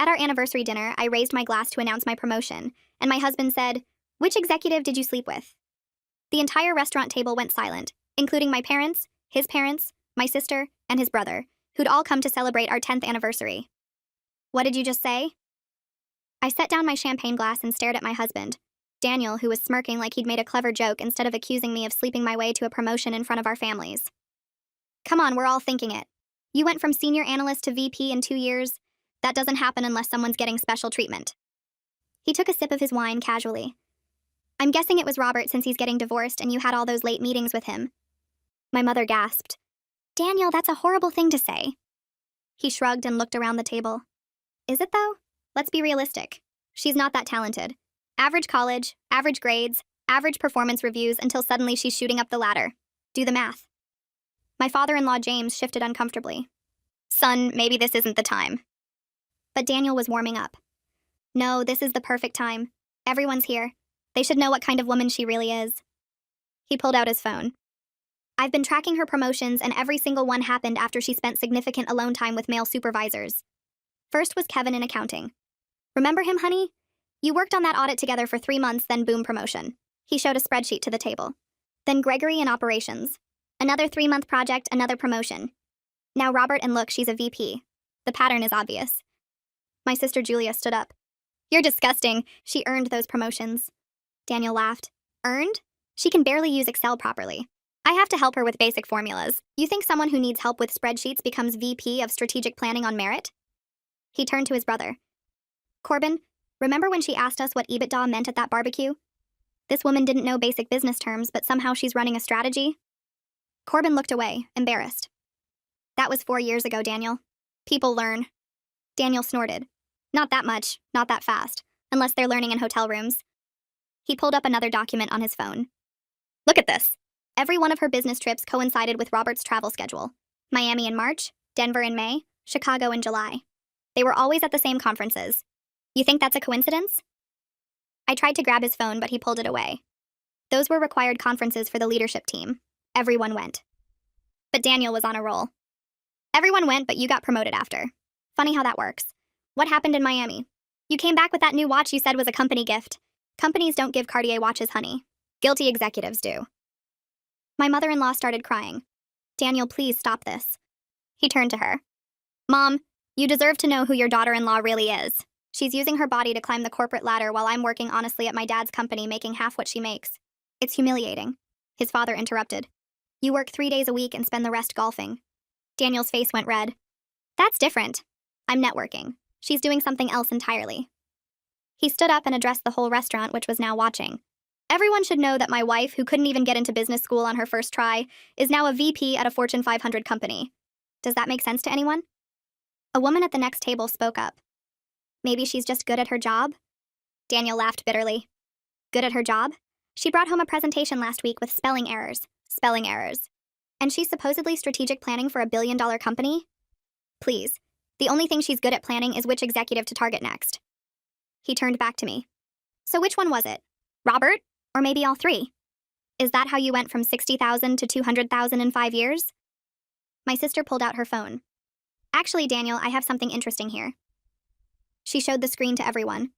At our anniversary dinner, I raised my glass to announce my promotion, and my husband said, "Which executive did you sleep with?" The entire restaurant table went silent, including my parents, his parents, my sister, and his brother, who'd all come to celebrate our 10th anniversary. "What did you just say?" I set down my champagne glass and stared at my husband, Daniel, who was smirking like he'd made a clever joke instead of accusing me of sleeping my way to a promotion in front of our families. "Come on, we're all thinking it. You went from senior analyst to VP in 2 years. That doesn't happen unless someone's getting special treatment." He took a sip of his wine casually. "I'm guessing it was Robert since he's getting divorced and you had all those late meetings with him." My mother gasped. "Daniel, that's a horrible thing to say." He shrugged and looked around the table. "Is it though? Let's be realistic. She's not that talented. Average college, average grades, average performance reviews until suddenly she's shooting up the ladder. Do the math." My father-in-law James shifted uncomfortably. "Son, maybe this isn't the time." But Daniel was warming up. "No, this is the perfect time. Everyone's here. They should know what kind of woman she really is." He pulled out his phone. "I've been tracking her promotions, and every single one happened after she spent significant alone time with male supervisors. First was Kevin in accounting. Remember him, honey? You worked on that audit together for 3 months, then boom, promotion." He showed a spreadsheet to the table. "Then Gregory in operations. Another 3-month project, another promotion. Now Robert, and look, she's a VP. The pattern is obvious." My sister Julia stood up. "You're disgusting. She earned those promotions." Daniel laughed. "Earned? She can barely use Excel properly. I have to help her with basic formulas. You think someone who needs help with spreadsheets becomes VP of strategic planning on merit?" He turned to his brother. "Corbin, remember when she asked us what EBITDA meant at that barbecue? This woman didn't know basic business terms, but somehow she's running a strategy." Corbin looked away, embarrassed. "That was 4 years ago, Daniel. People learn." Daniel snorted. "Not that much, not that fast, unless they're learning in hotel rooms." He pulled up another document on his phone. "Look at this." Every one of her business trips coincided with Robert's travel schedule. Miami in March, Denver in May, Chicago in July. They were always at the same conferences. You think that's a coincidence? I tried to grab his phone, but he pulled it away. Those were required conferences for the leadership team. Everyone went. But Daniel was on a roll. "Everyone went, but you got promoted after. Funny how that works. What happened in Miami? You came back with that new watch you said was a company gift. Companies don't give Cartier watches, honey. Guilty executives do." My mother-in-law started crying. "Daniel, please stop this." He turned to her. "Mom, you deserve to know who your daughter-in-law really is. She's using her body to climb the corporate ladder while I'm working honestly at my dad's company making half what she makes. It's humiliating." His father interrupted. "You work 3 days a week and spend the rest golfing." Daniel's face went red. "That's different. I'm networking. She's doing something else entirely." He stood up and addressed the whole restaurant, which was now watching. "Everyone should know that my wife, who couldn't even get into business school on her first try, is now a VP at a Fortune 500 company. Does that make sense to anyone?" A woman at the next table spoke up. "Maybe she's just good at her job?" Daniel laughed bitterly. "Good at her job? She brought home a presentation last week with spelling errors. Spelling errors. And she's supposedly strategic planning for a billion-dollar company? Please. The only thing she's good at planning is which executive to target next." He turned back to me. "So which one was it? Robert? Or maybe all three? Is that how you went from 60,000 to 200,000 in 5 years?" My sister pulled out her phone. "Actually, Daniel, I have something interesting here." She showed the screen to everyone.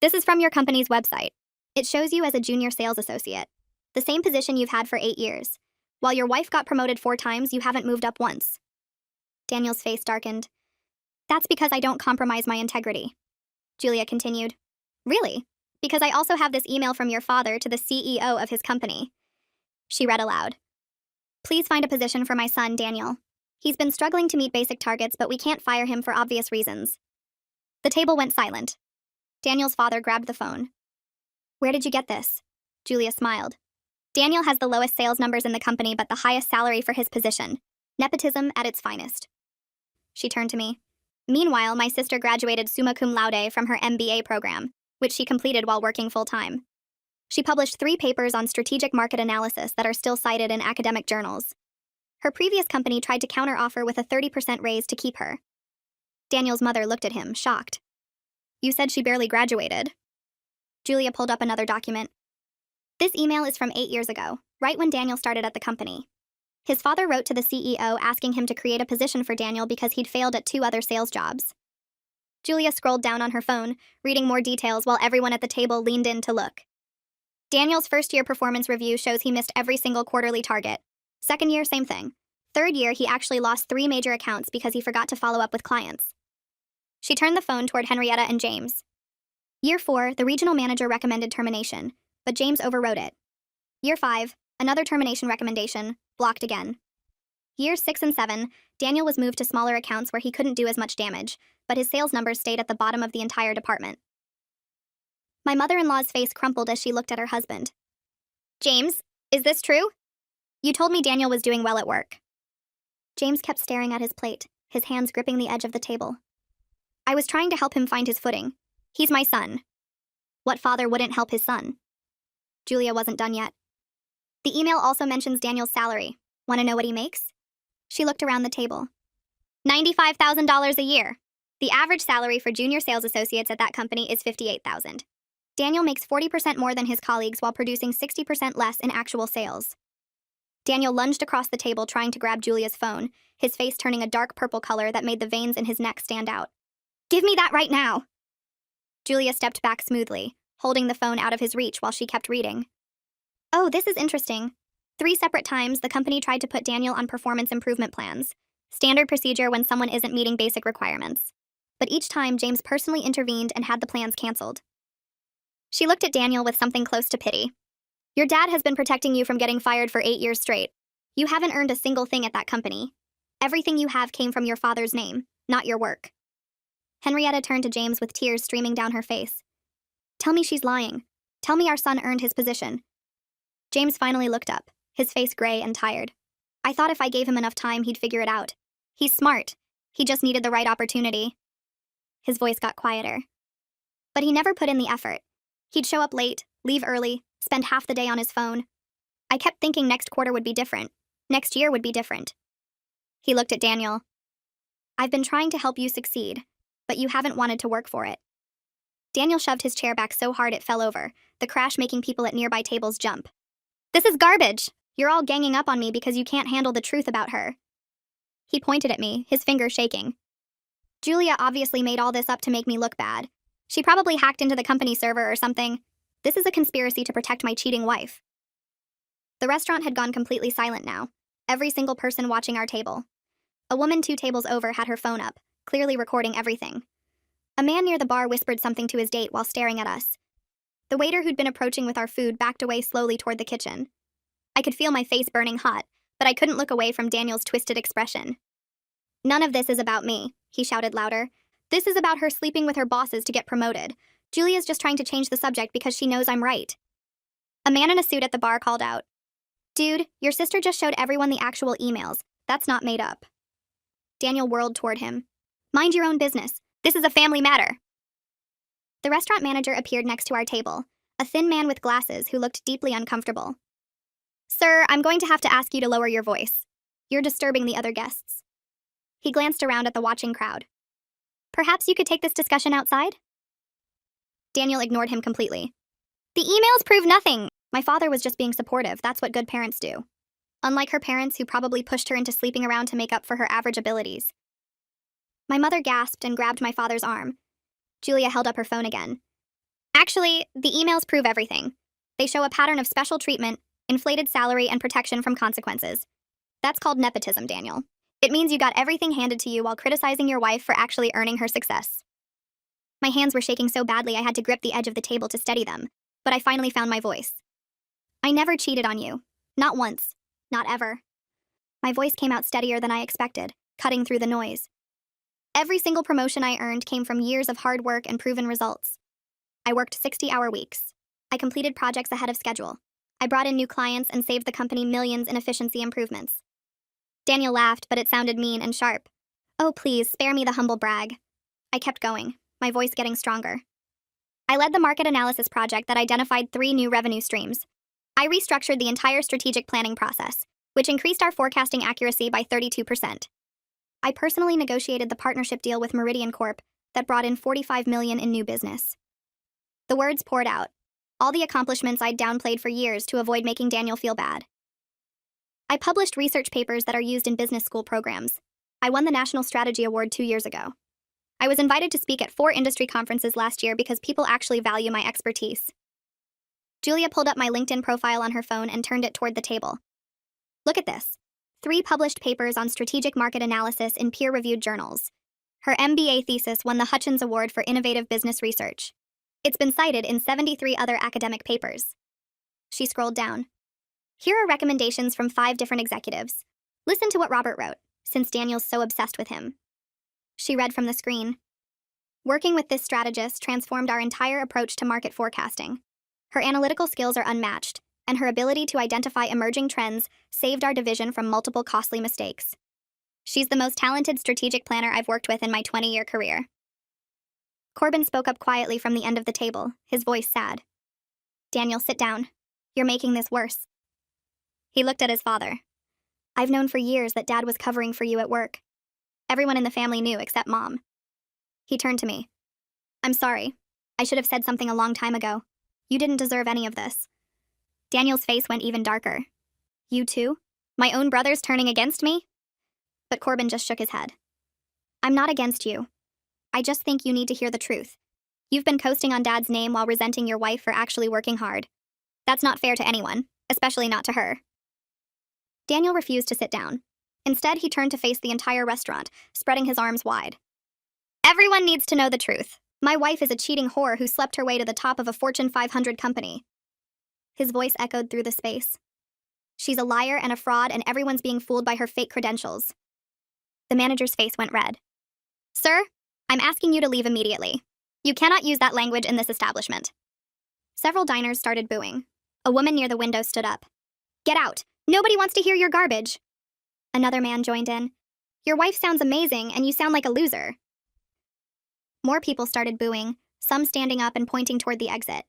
"This is from your company's website. It shows you as a junior sales associate, the same position you've had for 8 years. While your wife got promoted 4 times, you haven't moved up once." Daniel's face darkened. "That's because I don't compromise my integrity." Julia continued. "Really? Because I also have this email from your father to the CEO of his company." She read aloud. "Please find a position for my son, Daniel. He's been struggling to meet basic targets, but we can't fire him for obvious reasons." The table went silent. Daniel's father grabbed the phone. "Where did you get this?" Julia smiled. "Daniel has the lowest sales numbers in the company, but the highest salary for his position. Nepotism at its finest." She turned to me. "Meanwhile, my sister graduated summa cum laude from her MBA program, which she completed while working full-time. She published 3 papers on strategic market analysis that are still cited in academic journals. Her previous company tried to counteroffer with a 30% raise to keep her." Daniel's mother looked at him, shocked. "You said she barely graduated." Julia pulled up another document. "This email is from 8 years ago, right when Daniel started at the company. His father wrote to the CEO asking him to create a position for Daniel because he'd failed at 2 other sales jobs. Julia scrolled down on her phone, reading more details while everyone at the table leaned in to look. Daniel's first-year performance review shows he missed every single quarterly target. Second year, same thing. Third year, he actually lost 3 major accounts because he forgot to follow up with clients. She turned the phone toward Henrietta and James. Year 4, the regional manager recommended termination, but James overrode it. Year 5, another termination recommendation, blocked again. Years 6 and 7, Daniel was moved to smaller accounts where he couldn't do as much damage, but his sales numbers stayed at the bottom of the entire department. My mother-in-law's face crumpled as she looked at her husband. James, is this true? You told me Daniel was doing well at work. James kept staring at his plate, his hands gripping the edge of the table. I was trying to help him find his footing. He's my son. What father wouldn't help his son? Julia wasn't done yet. The email also mentions Daniel's salary. Want to know what he makes? She looked around the table. $95,000 a year. The average salary for junior sales associates at that company is $58,000. Daniel makes 40% more than his colleagues while producing 60% less in actual sales. Daniel lunged across the table trying to grab Julia's phone, his face turning a dark purple color that made the veins in his neck stand out. Give me that right now! Julia stepped back smoothly, holding the phone out of his reach while she kept reading. Oh, this is interesting. 3 separate times, the company tried to put Daniel on performance improvement plans, standard procedure when someone isn't meeting basic requirements. But each time, James personally intervened and had the plans canceled. She looked at Daniel with something close to pity. Your dad has been protecting you from getting fired for 8 years straight. You haven't earned a single thing at that company. Everything you have came from your father's name, not your work. Henrietta turned to James with tears streaming down her face. Tell me she's lying. Tell me our son earned his position. James finally looked up, his face gray and tired. I thought if I gave him enough time, he'd figure it out. He's smart. He just needed the right opportunity. His voice got quieter. But he never put in the effort. He'd show up late, leave early, spend half the day on his phone. I kept thinking next quarter would be different. Next year would be different. He looked at Daniel. I've been trying to help you succeed, but you haven't wanted to work for it. Daniel shoved his chair back so hard it fell over, the crash making people at nearby tables jump. This is garbage! You're all ganging up on me because you can't handle the truth about her. He pointed at me, his fingers shaking. Julia obviously made all this up to make me look bad. She probably hacked into the company server or something. This is a conspiracy to protect my cheating wife. The restaurant had gone completely silent now, every single person watching our table. A woman 2 tables over had her phone up, clearly recording everything. A man near the bar whispered something to his date while staring at us. The waiter who'd been approaching with our food backed away slowly toward the kitchen. I could feel my face burning hot, but I couldn't look away from Daniel's twisted expression. None of this is about me, he shouted louder. This is about her sleeping with her bosses to get promoted. Julia's just trying to change the subject because she knows I'm right. A man in a suit at the bar called out. Dude, your sister just showed everyone the actual emails. That's not made up. Daniel whirled toward him. Mind your own business. This is a family matter. The restaurant manager appeared next to our table, a thin man with glasses who looked deeply uncomfortable. Sir, I'm going to have to ask you to lower your voice. You're disturbing the other guests. He glanced around at the watching crowd. Perhaps you could take this discussion outside? Daniel ignored him completely. The emails prove nothing. My father was just being supportive. That's what good parents do. Unlike her parents who probably pushed her into sleeping around to make up for her average abilities. My mother gasped and grabbed my father's arm. Julia held up her phone again. Actually, the emails prove everything. They show a pattern of special treatment, inflated salary, and protection from consequences. That's called nepotism, Daniel. It means you got everything handed to you while criticizing your wife for actually earning her success. My hands were shaking so badly I had to grip the edge of the table to steady them, but I finally found my voice. I never cheated on you. Not once. Not ever. My voice came out steadier than I expected, cutting through the noise. Every single promotion I earned came from years of hard work and proven results. I worked 60-hour weeks. I completed projects ahead of schedule. I brought in new clients and saved the company millions in efficiency improvements. Daniel laughed, but it sounded mean and sharp. Oh, please, spare me the humble brag. I kept going, my voice getting stronger. I led the market analysis project that identified 3 new revenue streams. I restructured the entire strategic planning process, which increased our forecasting accuracy by 32%. I personally negotiated the partnership deal with Meridian Corp that brought in $45 million in new business. The words poured out, all the accomplishments I'd downplayed for years to avoid making Daniel feel bad. I published research papers that are used in business school programs. I won the National Strategy Award 2 years ago. I was invited to speak at 4 industry conferences last year because people actually value my expertise. Julia pulled up my LinkedIn profile on her phone and turned it toward the table. Look at this. 3 published papers on strategic market analysis in peer-reviewed journals. Her MBA thesis won the Hutchins Award for Innovative Business Research. It's been cited in 73 other academic papers. She scrolled down. Here are recommendations from 5 different executives. Listen to what Robert wrote, since Daniel's so obsessed with him. She read from the screen. Working with this strategist transformed our entire approach to market forecasting. Her analytical skills are unmatched, and her ability to identify emerging trends saved our division from multiple costly mistakes. She's the most talented strategic planner I've worked with in my 20-year career. Corbin spoke up quietly from the end of the table, his voice sad. Daniel, sit down. You're making this worse. He looked at his father. I've known for years that Dad was covering for you at work. Everyone in the family knew except Mom. He turned to me. I'm sorry. I should have said something a long time ago. You didn't deserve any of this. Daniel's face went even darker. You too? My own brother's turning against me? But Corbin just shook his head. I'm not against you. I just think you need to hear the truth. You've been coasting on Dad's name while resenting your wife for actually working hard. That's not fair to anyone, especially not to her. Daniel refused to sit down. Instead, he turned to face the entire restaurant, spreading his arms wide. Everyone needs to know the truth. My wife is a cheating whore who slept her way to the top of a Fortune 500 company. His voice echoed through the space. She's a liar and a fraud, and everyone's being fooled by her fake credentials. The manager's face went red. Sir, I'm asking you to leave immediately. You cannot use that language in this establishment. Several diners started booing. A woman near the window stood up. Get out. Nobody wants to hear your garbage. Another man joined in. Your wife sounds amazing, and you sound like a loser. More people started booing, some standing up and pointing toward the exit.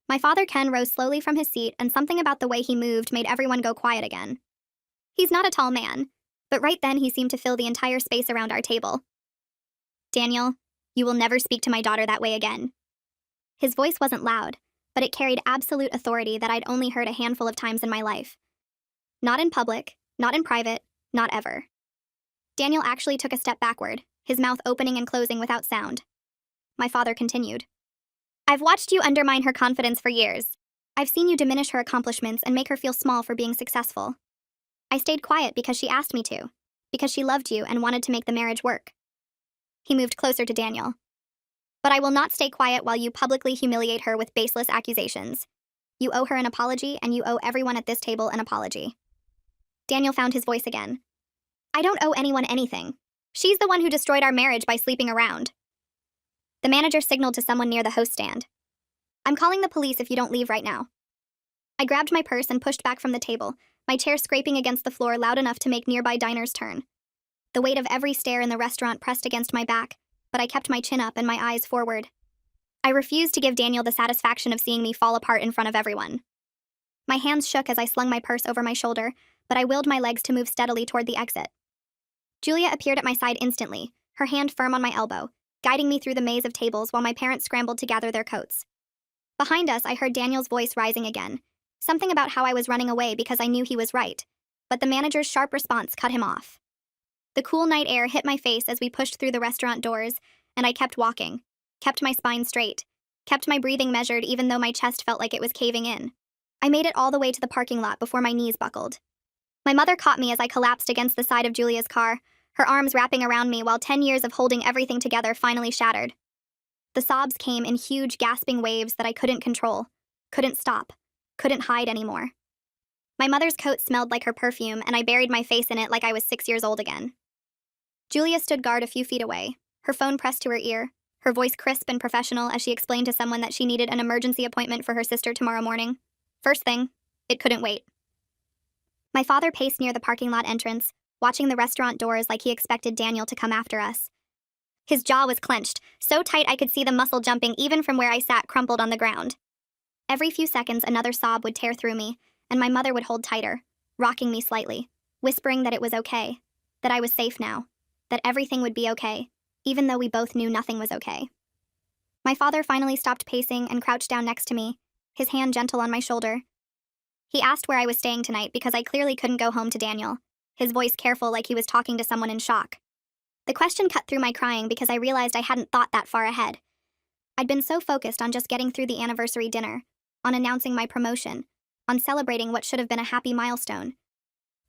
My father Ken rose slowly from his seat, and something about the way he moved made everyone go quiet again. He's not a tall man, but right then he seemed to fill the entire space around our table. Daniel, you will never speak to my daughter that way again. His voice wasn't loud, but it carried absolute authority that I'd only heard a handful of times in my life. Not in public, not in private, not ever. Daniel actually took a step backward, his mouth opening and closing without sound. My father continued. I've watched you undermine her confidence for years. I've seen you diminish her accomplishments and make her feel small for being successful. I stayed quiet because she asked me to, because she loved you and wanted to make the marriage work. He moved closer to Daniel. But I will not stay quiet while you publicly humiliate her with baseless accusations. You owe her an apology, and you owe everyone at this table an apology. Daniel found his voice again. I don't owe anyone anything. She's the one who destroyed our marriage by sleeping around. The manager signaled to someone near the host stand. I'm calling the police if you don't leave right now. I grabbed my purse and pushed back from the table, my chair scraping against the floor loud enough to make nearby diners turn. The weight of every stare in the restaurant pressed against my back, but I kept my chin up and my eyes forward. I refused to give Daniel the satisfaction of seeing me fall apart in front of everyone. My hands shook as I slung my purse over my shoulder, but I willed my legs to move steadily toward the exit. Julia appeared at my side instantly, her hand firm on my elbow, guiding me through the maze of tables while my parents scrambled to gather their coats. Behind us, I heard Daniel's voice rising again, something about how I was running away because I knew he was right, but the manager's sharp response cut him off. The cool night air hit my face as we pushed through the restaurant doors, and I kept walking, kept my spine straight, kept my breathing measured even though my chest felt like it was caving in. I made it all the way to the parking lot before my knees buckled. My mother caught me as I collapsed against the side of Julia's car, her arms wrapping around me while 10 years of holding everything together finally shattered. The sobs came in huge, gasping waves that I couldn't control, couldn't stop, couldn't hide anymore. My mother's coat smelled like her perfume, and I buried my face in it like I was 6 years old again. Julia stood guard a few feet away, her phone pressed to her ear, her voice crisp and professional as she explained to someone that she needed an emergency appointment for her sister tomorrow morning. First thing, it couldn't wait. My father paced near the parking lot entrance, watching the restaurant doors like he expected Daniel to come after us. His jaw was clenched, so tight I could see the muscle jumping even from where I sat crumpled on the ground. Every few seconds, another sob would tear through me, and my mother would hold tighter, rocking me slightly, whispering that it was okay, that I was safe now, that everything would be okay, even though we both knew nothing was okay. My father finally stopped pacing and crouched down next to me, his hand gentle on my shoulder. He asked where I was staying tonight because I clearly couldn't go home to Daniel, his voice careful like he was talking to someone in shock. The question cut through my crying because I realized I hadn't thought that far ahead. I'd been so focused on just getting through the anniversary dinner, on announcing my promotion, on celebrating what should have been a happy milestone.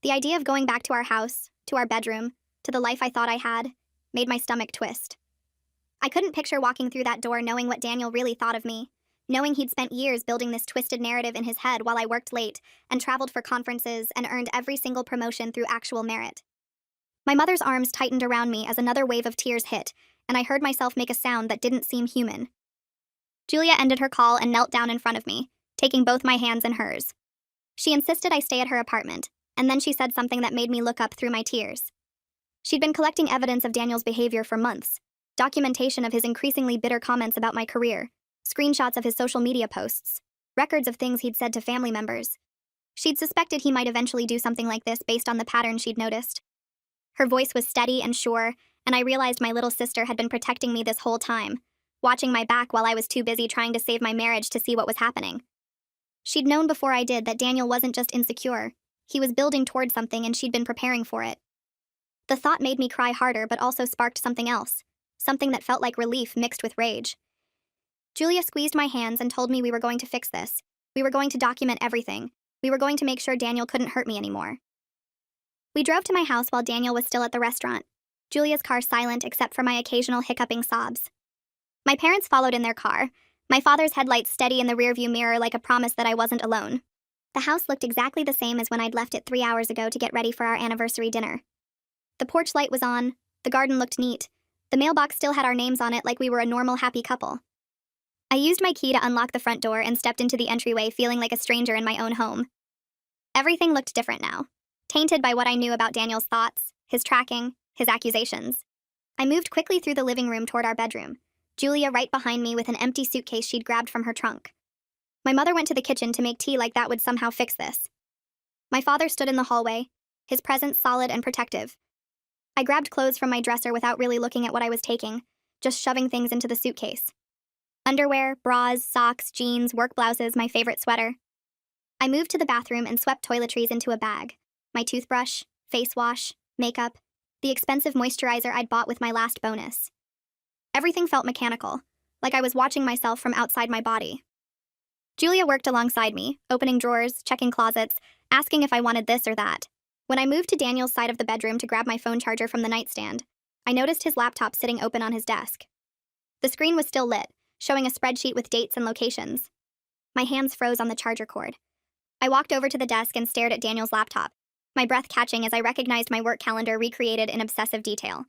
The idea of going back to our house, to our bedroom, to the life I thought I had, made my stomach twist. I couldn't picture walking through that door knowing what Daniel really thought of me, knowing he'd spent years building this twisted narrative in his head while I worked late and traveled for conferences and earned every single promotion through actual merit. My mother's arms tightened around me as another wave of tears hit, and I heard myself make a sound that didn't seem human. Julia ended her call and knelt down in front of me, taking both my hands in hers. She insisted I stay at her apartment, and then she said something that made me look up through my tears. She'd been collecting evidence of Daniel's behavior for months, documentation of his increasingly bitter comments about my career, screenshots of his social media posts, records of things he'd said to family members. She'd suspected he might eventually do something like this based on the pattern she'd noticed. Her voice was steady and sure, and I realized my little sister had been protecting me this whole time, watching my back while I was too busy trying to save my marriage to see what was happening. She'd known before I did that Daniel wasn't just insecure, he was building toward something and she'd been preparing for it. The thought made me cry harder but also sparked something else, something that felt like relief mixed with rage. Julia squeezed my hands and told me we were going to fix this. We were going to document everything. We were going to make sure Daniel couldn't hurt me anymore. We drove to my house while Daniel was still at the restaurant, Julia's car silent except for my occasional hiccuping sobs. My parents followed in their car, my father's headlights steady in the rearview mirror like a promise that I wasn't alone. The house looked exactly the same as when I'd left it 3 hours ago to get ready for our anniversary dinner. The porch light was on, the garden looked neat, the mailbox still had our names on it like we were a normal happy couple. I used my key to unlock the front door and stepped into the entryway feeling like a stranger in my own home. Everything looked different now, tainted by what I knew about Daniel's thoughts, his tracking, his accusations. I moved quickly through the living room toward our bedroom, Julia right behind me with an empty suitcase she'd grabbed from her trunk. My mother went to the kitchen to make tea like that would somehow fix this. My father stood in the hallway, his presence solid and protective. I grabbed clothes from my dresser without really looking at what I was taking, just shoving things into the suitcase. Underwear, bras, socks, jeans, work blouses, my favorite sweater. I moved to the bathroom and swept toiletries into a bag. My toothbrush, face wash, makeup, the expensive moisturizer I'd bought with my last bonus. Everything felt mechanical, like I was watching myself from outside my body. Julia worked alongside me, opening drawers, checking closets, asking if I wanted this or that. When I moved to Daniel's side of the bedroom to grab my phone charger from the nightstand, I noticed his laptop sitting open on his desk. The screen was still lit, showing a spreadsheet with dates and locations. My hands froze on the charger cord. I walked over to the desk and stared at Daniel's laptop, my breath catching as I recognized my work calendar recreated in obsessive detail.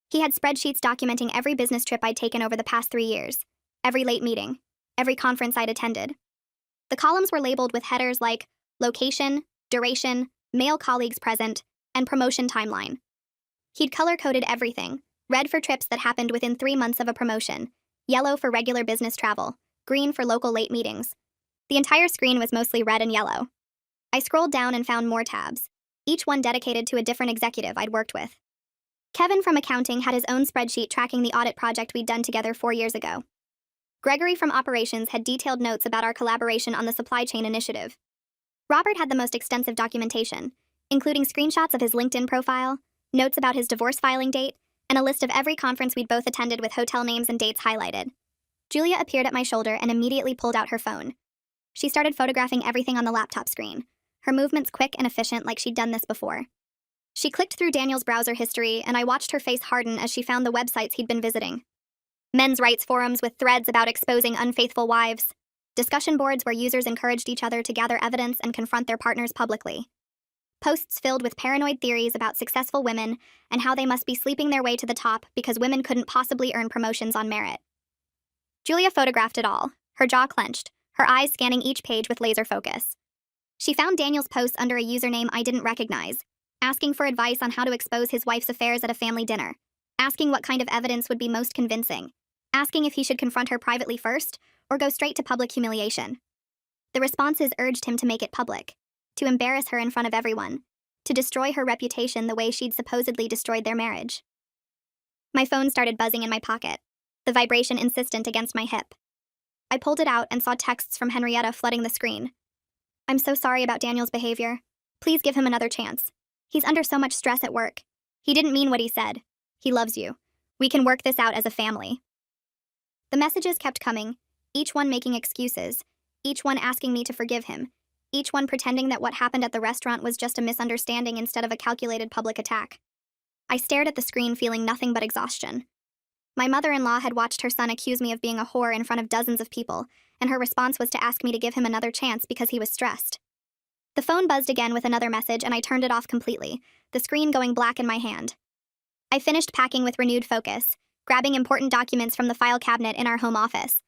He had spreadsheets documenting every business trip I'd taken over the past 3 years, every late meeting, every conference I'd attended. The columns were labeled with headers like location, duration, male colleagues present, and promotion timeline. He'd color-coded everything, red for trips that happened within 3 months of a promotion, yellow for regular business travel, green for local late meetings. The entire screen was mostly red and yellow. I scrolled down and found more tabs, each one dedicated to a different executive I'd worked with. Kevin from accounting had his own spreadsheet tracking the audit project we'd done together 4 years ago. Gregory from operations had detailed notes about our collaboration on the supply chain initiative. Robert had the most extensive documentation, including screenshots of his LinkedIn profile, notes about his divorce filing date, and a list of every conference we'd both attended with hotel names and dates highlighted. Julia appeared at my shoulder and immediately pulled out her phone. She started photographing everything on the laptop screen, her movements quick and efficient like she'd done this before. She clicked through Daniel's browser history, and I watched her face harden as she found the websites he'd been visiting. Men's rights forums with threads about exposing unfaithful wives, discussion boards where users encouraged each other to gather evidence and confront their partners publicly, posts filled with paranoid theories about successful women and how they must be sleeping their way to the top because women couldn't possibly earn promotions on merit. Julia photographed it all, her jaw clenched, her eyes scanning each page with laser focus. She found Daniel's posts under a username I didn't recognize, asking for advice on how to expose his wife's affairs at a family dinner, asking what kind of evidence would be most convincing, asking if he should confront her privately first or go straight to public humiliation. The responses urged him to make it public, to embarrass her in front of everyone, to destroy her reputation the way she'd supposedly destroyed their marriage. My phone started buzzing in my pocket, the vibration insistent against my hip. I pulled it out and saw texts from Henrietta flooding the screen. "I'm so sorry about Daniel's behavior. Please give him another chance. He's under so much stress at work. He didn't mean what he said. He loves you. We can work this out as a family. The messages kept coming, each one making excuses, each one asking me to forgive him, each one pretending that what happened at the restaurant was just a misunderstanding instead of a calculated public attack. I stared at the screen feeling nothing but exhaustion. My mother-in-law had watched her son accuse me of being a whore in front of dozens of people, and her response was to ask me to give him another chance because he was stressed. The phone buzzed again with another message and I turned it off completely, the screen going black in my hand. I finished packing with renewed focus, grabbing important documents from the file cabinet in our home office.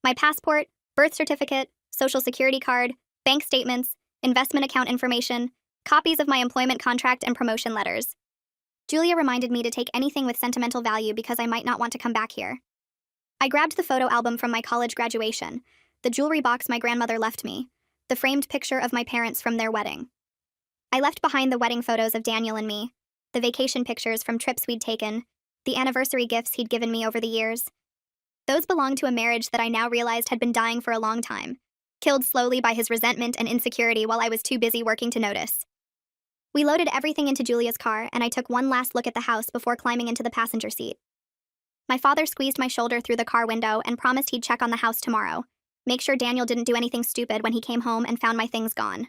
My passport, birth certificate, social security card, bank statements, investment account information, copies of my employment contract and promotion letters. Julia reminded me to take anything with sentimental value because I might not want to come back here. I grabbed the photo album from my college graduation, the jewelry box my grandmother left me, the framed picture of my parents from their wedding. I left behind the wedding photos of Daniel and me, the vacation pictures from trips we'd taken, the anniversary gifts he'd given me over the years. Those belonged to a marriage that I now realized had been dying for a long time, killed slowly by his resentment and insecurity while I was too busy working to notice. We loaded everything into Julia's car, and I took one last look at the house before climbing into the passenger seat. My father squeezed my shoulder through the car window and promised he'd check on the house tomorrow, make sure Daniel didn't do anything stupid when he came home and found my things gone.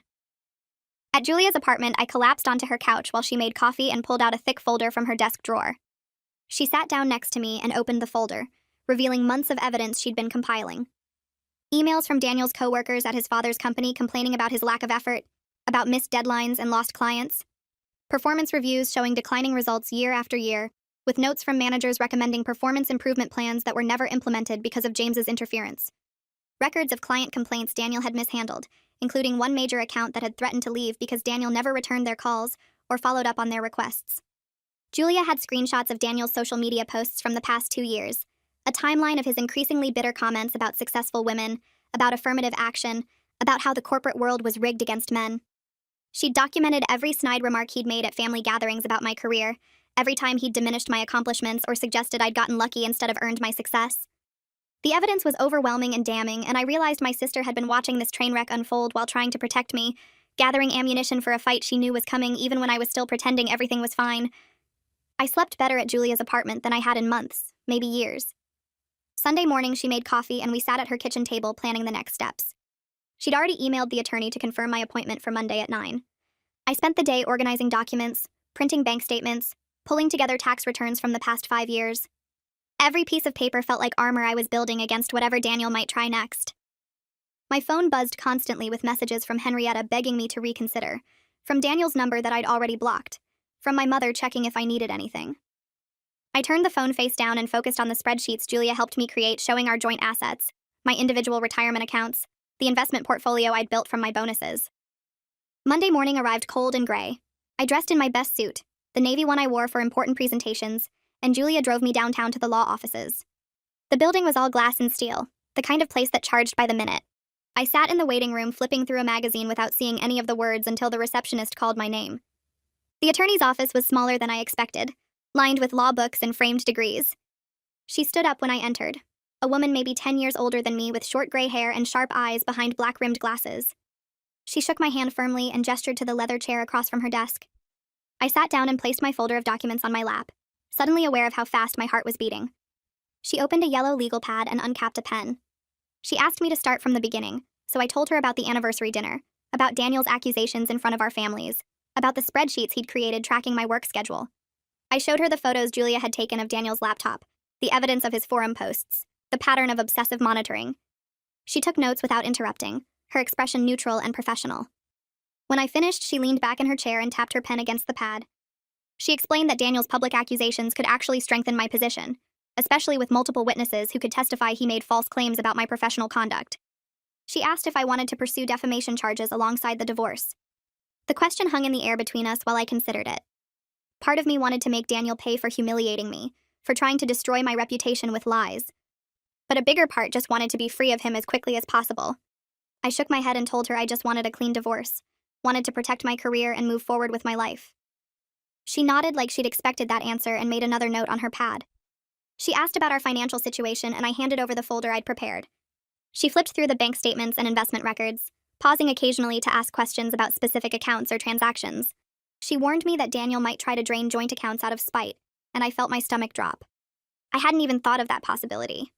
At Julia's apartment, I collapsed onto her couch while she made coffee and pulled out a thick folder from her desk drawer. She sat down next to me and opened the folder, revealing months of evidence she'd been compiling. Emails from Daniel's coworkers at his father's company complaining about his lack of effort, about missed deadlines and lost clients. Performance reviews showing declining results year after year, with notes from managers recommending performance improvement plans that were never implemented because of James's interference. Records of client complaints Daniel had mishandled, including one major account that had threatened to leave because Daniel never returned their calls or followed up on their requests. Julia had screenshots of Daniel's social media posts from the past 2 years, a timeline of his increasingly bitter comments about successful women, about affirmative action, about how the corporate world was rigged against men. She'd documented every snide remark he'd made at family gatherings about my career, every time he'd diminished my accomplishments or suggested I'd gotten lucky instead of earned my success. The evidence was overwhelming and damning, and I realized my sister had been watching this train wreck unfold while trying to protect me, gathering ammunition for a fight she knew was coming even when I was still pretending everything was fine. I slept better at Julia's apartment than I had in months, maybe years. Sunday morning, she made coffee and we sat at her kitchen table planning the next steps. She'd already emailed the attorney to confirm my appointment for Monday at 9. I spent the day organizing documents, printing bank statements, pulling together tax returns from the past 5 years. Every piece of paper felt like armor I was building against whatever Daniel might try next. My phone buzzed constantly with messages from Henrietta begging me to reconsider, from Daniel's number that I'd already blocked, from my mother checking if I needed anything. I turned the phone face down and focused on the spreadsheets Julia helped me create showing our joint assets, my individual retirement accounts, the investment portfolio I'd built from my bonuses. Monday morning arrived cold and gray. I dressed in my best suit, the navy one I wore for important presentations, and Julia drove me downtown to the law offices. The building was all glass and steel, the kind of place that charged by the minute. I sat in the waiting room flipping through a magazine without seeing any of the words until the receptionist called my name. The attorney's office was smaller than I expected, lined with law books and framed degrees. She stood up when I entered, a woman maybe 10 years older than me with short gray hair and sharp eyes behind black-rimmed glasses. She shook my hand firmly and gestured to the leather chair across from her desk. I sat down and placed my folder of documents on my lap, suddenly aware of how fast my heart was beating. She opened a yellow legal pad and uncapped a pen. She asked me to start from the beginning, so I told her about the anniversary dinner, about Daniel's accusations in front of our families, about the spreadsheets he'd created tracking my work schedule. I showed her the photos Julia had taken of Daniel's laptop, the evidence of his forum posts, the pattern of obsessive monitoring. She took notes without interrupting, her expression neutral and professional. When I finished, she leaned back in her chair and tapped her pen against the pad. She explained that Daniel's public accusations could actually strengthen my position, especially with multiple witnesses who could testify he made false claims about my professional conduct. She asked if I wanted to pursue defamation charges alongside the divorce. The question hung in the air between us while I considered it. Part of me wanted to make Daniel pay for humiliating me, for trying to destroy my reputation with lies. But a bigger part just wanted to be free of him as quickly as possible. I shook my head and told her I just wanted a clean divorce, wanted to protect my career and move forward with my life. She nodded like she'd expected that answer and made another note on her pad. She asked about our financial situation and I handed over the folder I'd prepared. She flipped through the bank statements and investment records, pausing occasionally to ask questions about specific accounts or transactions. She warned me that Daniel might try to drain joint accounts out of spite, and I felt my stomach drop. I hadn't even thought of that possibility.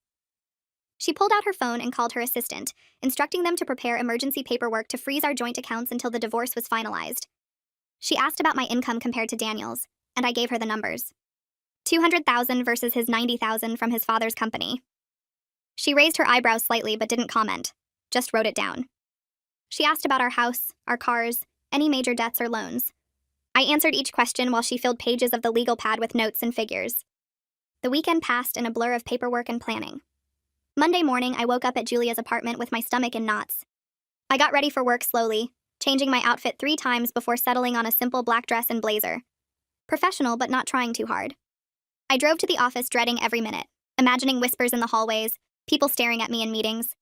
She pulled out her phone and called her assistant, instructing them to prepare emergency paperwork to freeze our joint accounts until the divorce was finalized. She asked about my income compared to Daniel's, and I gave her the numbers. $200,000 versus his $90,000 from his father's company. She raised her eyebrows slightly but didn't comment, just wrote it down. She asked about our house, our cars, any major debts or loans. I answered each question while she filled pages of the legal pad with notes and figures. The weekend passed in a blur of paperwork and planning. Monday morning, I woke up at Julia's apartment with my stomach in knots. I got ready for work slowly, changing my outfit 3 times before settling on a simple black dress and blazer. Professional, but not trying too hard. I drove to the office dreading every minute, imagining whispers in the hallways, people staring at me in meetings.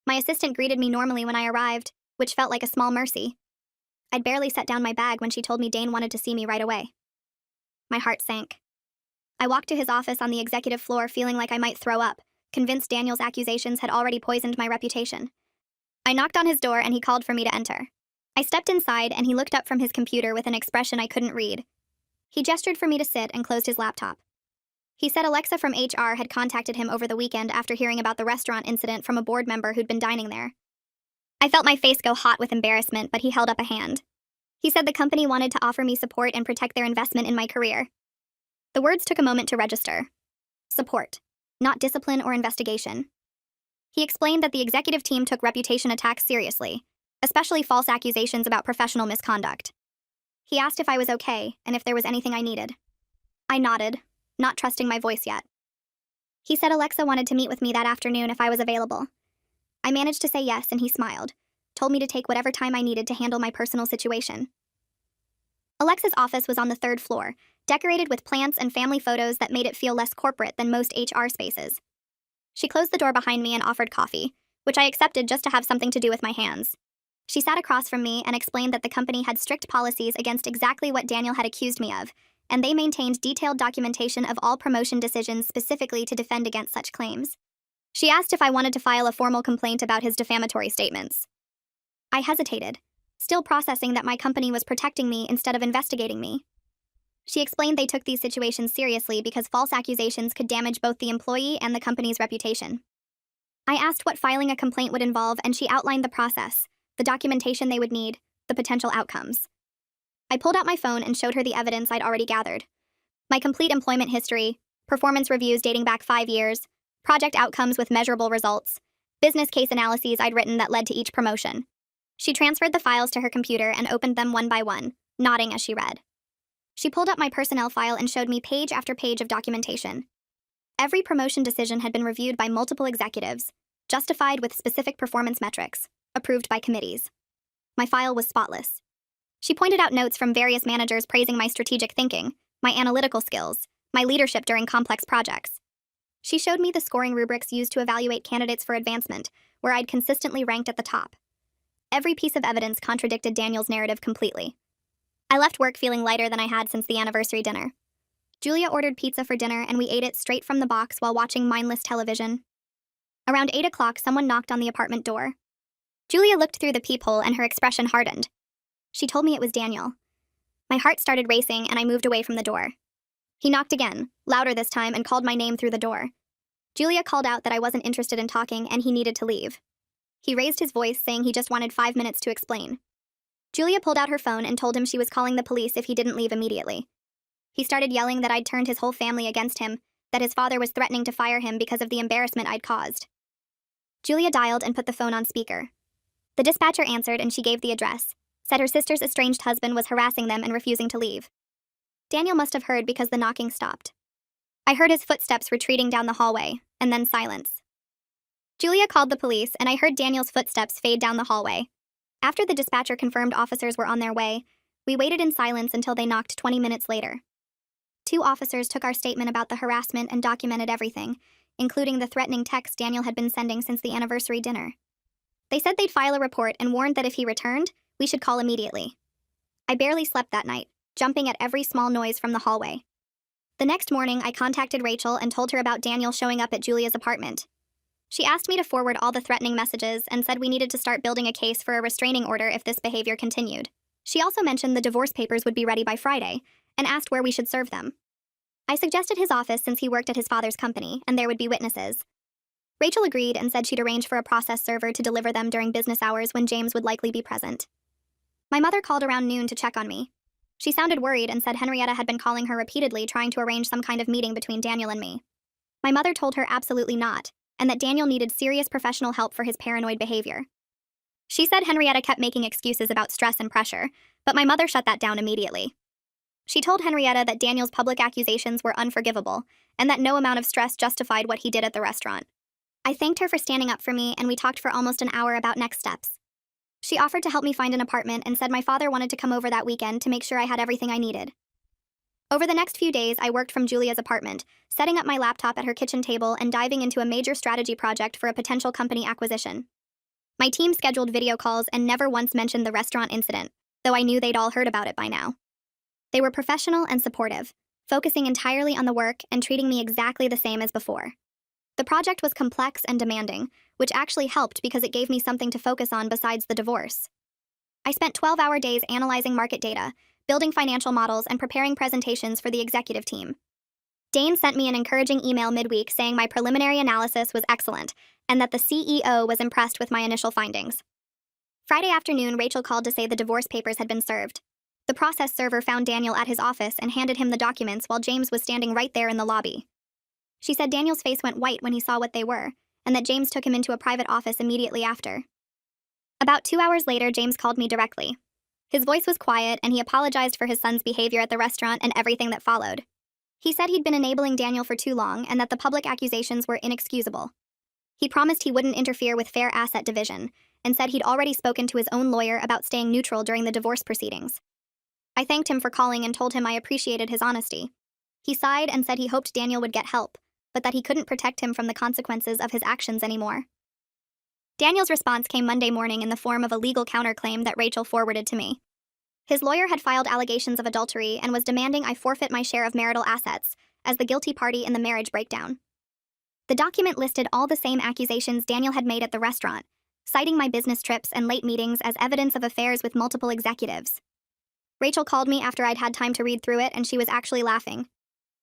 My assistant greeted me normally when I arrived, which felt like a small mercy. I'd barely set down my bag when she told me Dane wanted to see me right away. My heart sank. I walked to his office on the executive floor feeling like I might throw up, convinced Daniel's accusations had already poisoned my reputation. I knocked on his door and he called for me to enter. I stepped inside and he looked up from his computer with an expression I couldn't read. He gestured for me to sit and closed his laptop. He said Alexa from HR had contacted him over the weekend after hearing about the restaurant incident from a board member who'd been dining there. I felt my face go hot with embarrassment, but he held up a hand. He said the company wanted to offer me support and protect their investment in my career. The words took a moment to register. Support, not discipline or investigation. He explained that the executive team took reputation attacks seriously, especially false accusations about professional misconduct. He asked if I was okay and if there was anything I needed. I nodded, not trusting my voice yet. He said Alexa wanted to meet with me that afternoon if I was available. I managed to say yes and he smiled, told me to take whatever time I needed to handle my personal situation. Alexa's office was on the 3rd floor, decorated with plants and family photos that made it feel less corporate than most HR spaces. She closed the door behind me and offered coffee, which I accepted just to have something to do with my hands. She sat across from me and explained that the company had strict policies against exactly what Daniel had accused me of, and they maintained detailed documentation of all promotion decisions specifically to defend against such claims. She asked if I wanted to file a formal complaint about his defamatory statements. I hesitated, still processing that my company was protecting me instead of investigating me. She explained they took these situations seriously because false accusations could damage both the employee and the company's reputation. I asked what filing a complaint would involve, and she outlined the process, the documentation they would need, the potential outcomes. I pulled out my phone and showed her the evidence I'd already gathered. My complete employment history, performance reviews dating back 5 years, project outcomes with measurable results, business case analyses I'd written that led to each promotion. She transferred the files to her computer and opened them one by one, nodding as she read. She pulled up my personnel file and showed me page after page of documentation. Every promotion decision had been reviewed by multiple executives, justified with specific performance metrics, approved by committees. My file was spotless. She pointed out notes from various managers praising my strategic thinking, my analytical skills, my leadership during complex projects. She showed me the scoring rubrics used to evaluate candidates for advancement, where I'd consistently ranked at the top. Every piece of evidence contradicted Daniel's narrative completely. I left work feeling lighter than I had since the anniversary dinner. Julia ordered pizza for dinner and we ate it straight from the box while watching mindless television. Around 8 o'clock, someone knocked on the apartment door. Julia looked through the peephole and her expression hardened. She told me it was Daniel. My heart started racing and I moved away from the door. He knocked again, louder this time, and called my name through the door. Julia called out that I wasn't interested in talking and he needed to leave. He raised his voice, saying he just wanted 5 minutes to explain. Julia pulled out her phone and told him she was calling the police if he didn't leave immediately. He started yelling that I'd turned his whole family against him, that his father was threatening to fire him because of the embarrassment I'd caused. Julia dialed and put the phone on speaker. The dispatcher answered and she gave the address, said her sister's estranged husband was harassing them and refusing to leave. Daniel must have heard because the knocking stopped. I heard his footsteps retreating down the hallway, and then silence. Julia called the police and I heard Daniel's footsteps fade down the hallway. After the dispatcher confirmed officers were on their way, we waited in silence until they knocked 20 minutes later. 2 officers took our statement about the harassment and documented everything, including the threatening text Daniel had been sending since the anniversary dinner. They said they'd file a report and warned that if he returned, we should call immediately. I barely slept that night, jumping at every small noise from the hallway. The next morning, I contacted Rachel and told her about Daniel showing up at Julia's apartment. She asked me to forward all the threatening messages and said we needed to start building a case for a restraining order if this behavior continued. She also mentioned the divorce papers would be ready by Friday and asked where we should serve them. I suggested his office since he worked at his father's company, and there would be witnesses. Rachel agreed and said she'd arrange for a process server to deliver them during business hours when James would likely be present. My mother called around noon to check on me. She sounded worried and said Henrietta had been calling her repeatedly trying to arrange some kind of meeting between Daniel and me. My mother told her absolutely not, and that Daniel needed serious professional help for his paranoid behavior. She said Henrietta kept making excuses about stress and pressure, but my mother shut that down immediately. She told Henrietta that Daniel's public accusations were unforgivable, and that no amount of stress justified what he did at the restaurant. I thanked her for standing up for me, and we talked for almost an hour about next steps. She offered to help me find an apartment and said my father wanted to come over that weekend to make sure I had everything I needed. Over the next few days, I worked from Julia's apartment, setting up my laptop at her kitchen table and diving into a major strategy project for a potential company acquisition. My team scheduled video calls and never once mentioned the restaurant incident, though I knew they'd all heard about it by now. They were professional and supportive, focusing entirely on the work and treating me exactly the same as before. The project was complex and demanding, which actually helped because it gave me something to focus on besides the divorce. I spent 12-hour days analyzing market data, building financial models, and preparing presentations for the executive team. Dane sent me an encouraging email midweek saying my preliminary analysis was excellent and that the CEO was impressed with my initial findings. Friday afternoon, Rachel called to say the divorce papers had been served. The process server found Daniel at his office and handed him the documents while James was standing right there in the lobby. She said Daniel's face went white when he saw what they were, and that James took him into a private office immediately after. About 2 hours later, James called me directly. His voice was quiet, and he apologized for his son's behavior at the restaurant and everything that followed. He said he'd been enabling Daniel for too long and that the public accusations were inexcusable. He promised he wouldn't interfere with fair asset division, and said he'd already spoken to his own lawyer about staying neutral during the divorce proceedings. I thanked him for calling and told him I appreciated his honesty. He sighed and said he hoped Daniel would get help, but that he couldn't protect him from the consequences of his actions anymore. Daniel's response came Monday morning in the form of a legal counterclaim that Rachel forwarded to me. His lawyer had filed allegations of adultery and was demanding I forfeit my share of marital assets as the guilty party in the marriage breakdown. The document listed all the same accusations Daniel had made at the restaurant, citing my business trips and late meetings as evidence of affairs with multiple executives. Rachel called me after I'd had time to read through it, and she was actually laughing.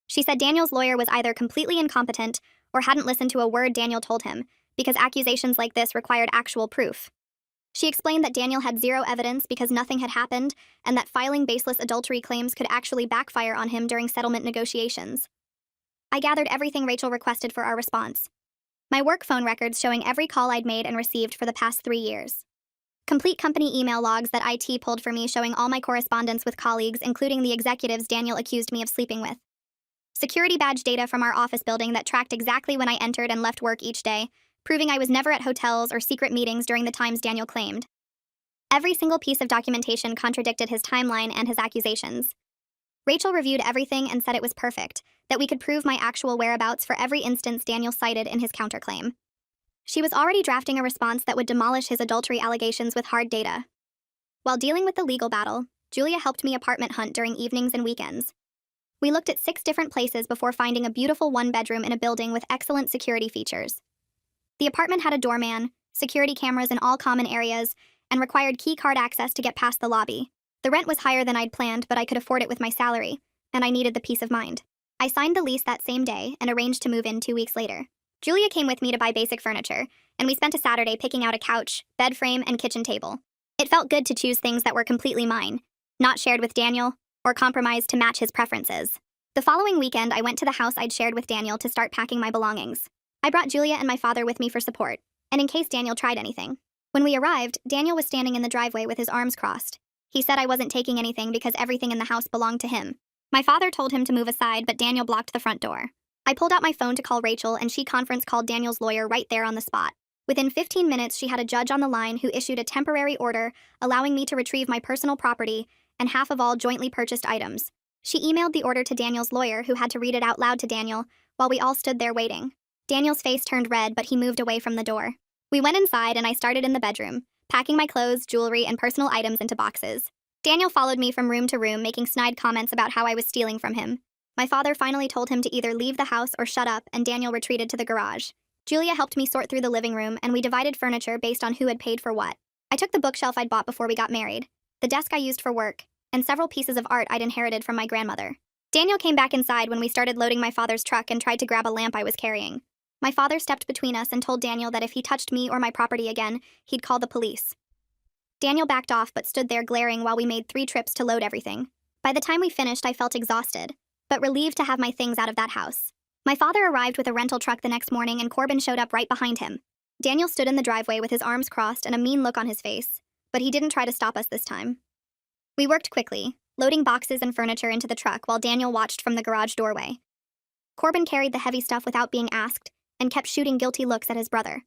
She said Daniel's lawyer was either completely incompetent or hadn't listened to a word Daniel told him, because accusations like this required actual proof. She explained that Daniel had zero evidence because nothing had happened, and that filing baseless adultery claims could actually backfire on him during settlement negotiations. I gathered everything Rachel requested for our response. My work phone records showing every call I'd made and received for the past 3 years. Complete company email logs that IT pulled for me showing all my correspondence with colleagues, including the executives Daniel accused me of sleeping with. Security badge data from our office building that tracked exactly when I entered and left work each day, proving I was never at hotels or secret meetings during the times Daniel claimed. Every single piece of documentation contradicted his timeline and his accusations. Rachel reviewed everything and said it was perfect, that we could prove my actual whereabouts for every instance Daniel cited in his counterclaim. She was already drafting a response that would demolish his adultery allegations with hard data. While dealing with the legal battle, Julia helped me apartment hunt during evenings and weekends. We looked at 6 different places before finding a beautiful 1-bedroom in a building with excellent security features. The apartment had a doorman, security cameras in all common areas, and required key card access to get past the lobby. The rent was higher than I'd planned, but I could afford it with my salary, and I needed the peace of mind. I signed the lease that same day and arranged to move in 2 weeks later. Julia came with me to buy basic furniture, and we spent a Saturday picking out a couch, bed frame, and kitchen table. It felt good to choose things that were completely mine, not shared with Daniel, or compromised to match his preferences. The following weekend, I went to the house I'd shared with Daniel to start packing my belongings. I brought Julia and my father with me for support, and in case Daniel tried anything. When we arrived, Daniel was standing in the driveway with his arms crossed. He said I wasn't taking anything because everything in the house belonged to him. My father told him to move aside, but Daniel blocked the front door. I pulled out my phone to call Rachel, and she conference called Daniel's lawyer right there on the spot. Within 15 minutes, she had a judge on the line who issued a temporary order allowing me to retrieve my personal property and half of all jointly purchased items. She emailed the order to Daniel's lawyer, who had to read it out loud to Daniel while we all stood there waiting. Daniel's face turned red, but he moved away from the door. We went inside, and I started in the bedroom, packing my clothes, jewelry, and personal items into boxes. Daniel followed me from room to room, making snide comments about how I was stealing from him. My father finally told him to either leave the house or shut up, and Daniel retreated to the garage. Julia helped me sort through the living room, and we divided furniture based on who had paid for what. I took the bookshelf I'd bought before we got married, the desk I used for work, and several pieces of art I'd inherited from my grandmother. Daniel came back inside when we started loading my father's truck and tried to grab a lamp I was carrying. My father stepped between us and told Daniel that if he touched me or my property again, he'd call the police. Daniel backed off but stood there glaring while we made 3 trips to load everything. By the time we finished, I felt exhausted, but relieved to have my things out of that house. My father arrived with a rental truck the next morning and Corbin showed up right behind him. Daniel stood in the driveway with his arms crossed and a mean look on his face, but he didn't try to stop us this time. We worked quickly, loading boxes and furniture into the truck while Daniel watched from the garage doorway. Corbin carried the heavy stuff without being asked and kept shooting guilty looks at his brother.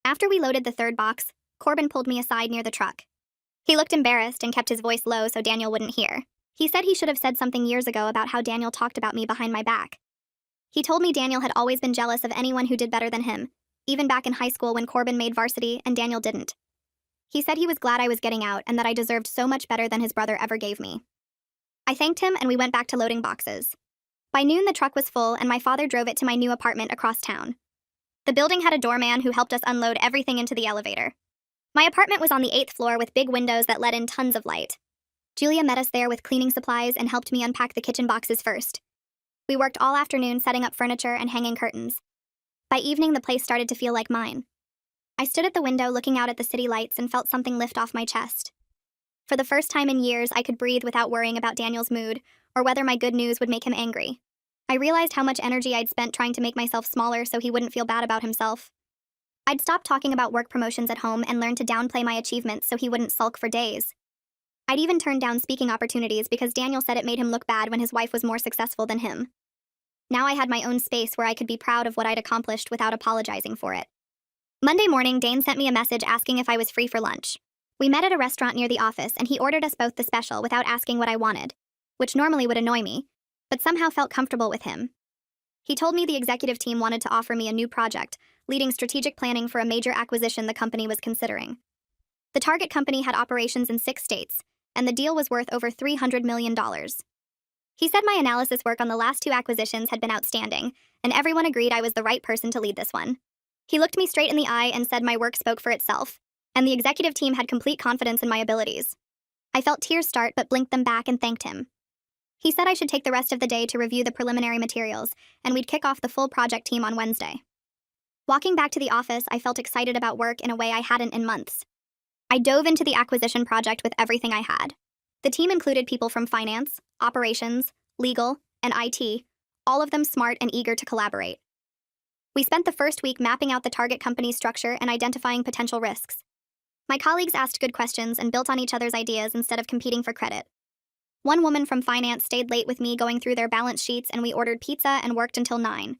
After we loaded the 3rd box, Corbin pulled me aside near the truck. He looked embarrassed and kept his voice low so Daniel wouldn't hear. He said he should have said something years ago about how Daniel talked about me behind my back. He told me Daniel had always been jealous of anyone who did better than him, even back in high school when Corbin made varsity and Daniel didn't. He said he was glad I was getting out and that I deserved so much better than his brother ever gave me. I thanked him and we went back to loading boxes. By noon, the truck was full and my father drove it to my new apartment across town. The building had a doorman who helped us unload everything into the elevator. My apartment was on the 8th floor with big windows that let in tons of light. Julia met us there with cleaning supplies and helped me unpack the kitchen boxes first. We worked all afternoon setting up furniture and hanging curtains. By evening, the place started to feel like mine. I stood at the window looking out at the city lights and felt something lift off my chest. For the first time in years, I could breathe without worrying about Daniel's mood or whether my good news would make him angry. I realized how much energy I'd spent trying to make myself smaller so he wouldn't feel bad about himself. I'd stopped talking about work promotions at home and learned to downplay my achievements so he wouldn't sulk for days. I'd even turned down speaking opportunities because Daniel said it made him look bad when his wife was more successful than him. Now I had my own space where I could be proud of what I'd accomplished without apologizing for it. Monday morning, Dane sent me a message asking if I was free for lunch. We met at a restaurant near the office and he ordered us both the special without asking what I wanted, which normally would annoy me, but somehow felt comfortable with him. He told me the executive team wanted to offer me a new project, leading strategic planning for a major acquisition the company was considering. The target company had operations in 6 states, and the deal was worth over $300 million. He said my analysis work on the last 2 acquisitions had been outstanding, and everyone agreed I was the right person to lead this one. He looked me straight in the eye and said my work spoke for itself, and the executive team had complete confidence in my abilities. I felt tears start but blinked them back and thanked him. He said I should take the rest of the day to review the preliminary materials, and we'd kick off the full project team on Wednesday. Walking back to the office, I felt excited about work in a way I hadn't in months. I dove into the acquisition project with everything I had. The team included people from finance, operations, legal, and IT, all of them smart and eager to collaborate. We spent the first week mapping out the target company's structure and identifying potential risks. My colleagues asked good questions and built on each other's ideas instead of competing for credit. One woman from finance stayed late with me going through their balance sheets and we ordered pizza and worked until 9.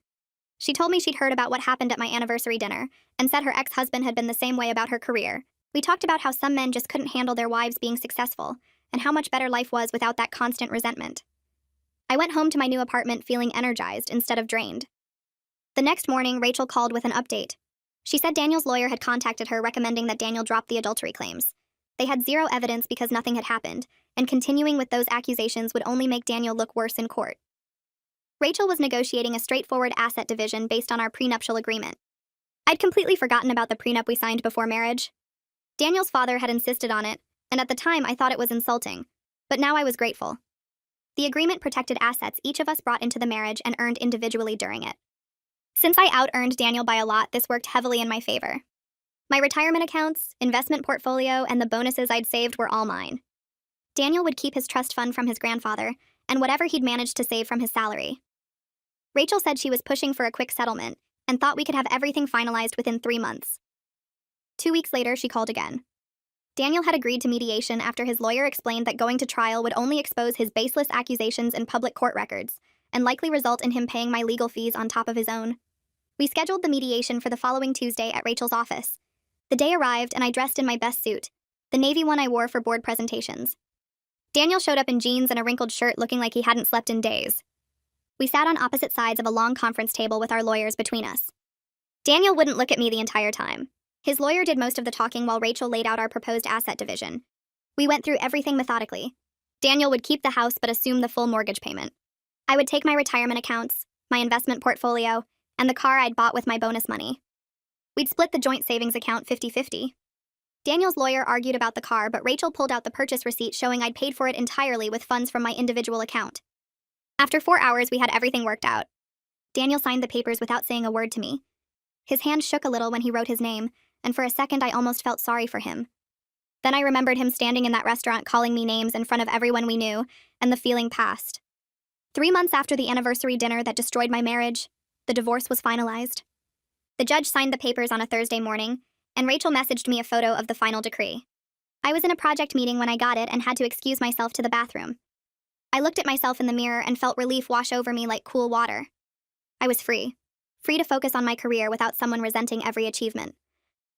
She told me she'd heard about what happened at my anniversary dinner and said her ex-husband had been the same way about her career. We talked about how some men just couldn't handle their wives being successful and how much better life was without that constant resentment. I went home to my new apartment feeling energized instead of drained. The next morning, Rachel called with an update. She said Daniel's lawyer had contacted her recommending that Daniel drop the adultery claims. They had zero evidence because nothing had happened, and continuing with those accusations would only make Daniel look worse in court. Rachel was negotiating a straightforward asset division based on our prenuptial agreement. I'd completely forgotten about the prenup we signed before marriage. Daniel's father had insisted on it, and at the time I thought it was insulting, but now I was grateful. The agreement protected assets each of us brought into the marriage and earned individually during it. Since I out-earned Daniel by a lot, this worked heavily in my favor. My retirement accounts, investment portfolio, and the bonuses I'd saved were all mine. Daniel would keep his trust fund from his grandfather, and whatever he'd managed to save from his salary. Rachel said she was pushing for a quick settlement, and thought we could have everything finalized within 3 months. 2 weeks later, she called again. Daniel had agreed to mediation after his lawyer explained that going to trial would only expose his baseless accusations in public court records, and likely result in him paying my legal fees on top of his own. We scheduled the mediation for the following Tuesday at Rachel's office. The day arrived and I dressed in my best suit, the navy one I wore for board presentations. Daniel showed up in jeans and a wrinkled shirt looking like he hadn't slept in days. We sat on opposite sides of a long conference table with our lawyers between us. Daniel wouldn't look at me the entire time. His lawyer did most of the talking while Rachel laid out our proposed asset division. We went through everything methodically. Daniel would keep the house but assume the full mortgage payment. I would take my retirement accounts, my investment portfolio, and the car I'd bought with my bonus money. We'd split the joint savings account 50-50. Daniel's lawyer argued about the car, but Rachel pulled out the purchase receipt showing I'd paid for it entirely with funds from my individual account. After 4 hours, we had everything worked out. Daniel signed the papers without saying a word to me. His hand shook a little when he wrote his name, and for a second I almost felt sorry for him. Then I remembered him standing in that restaurant calling me names in front of everyone we knew, and the feeling passed. 3 months after the anniversary dinner that destroyed my marriage, the divorce was finalized. The judge signed the papers on a Thursday morning, and Rachel messaged me a photo of the final decree. I was in a project meeting when I got it and had to excuse myself to the bathroom. I looked at myself in the mirror and felt relief wash over me like cool water. I was free. Free to focus on my career without someone resenting every achievement.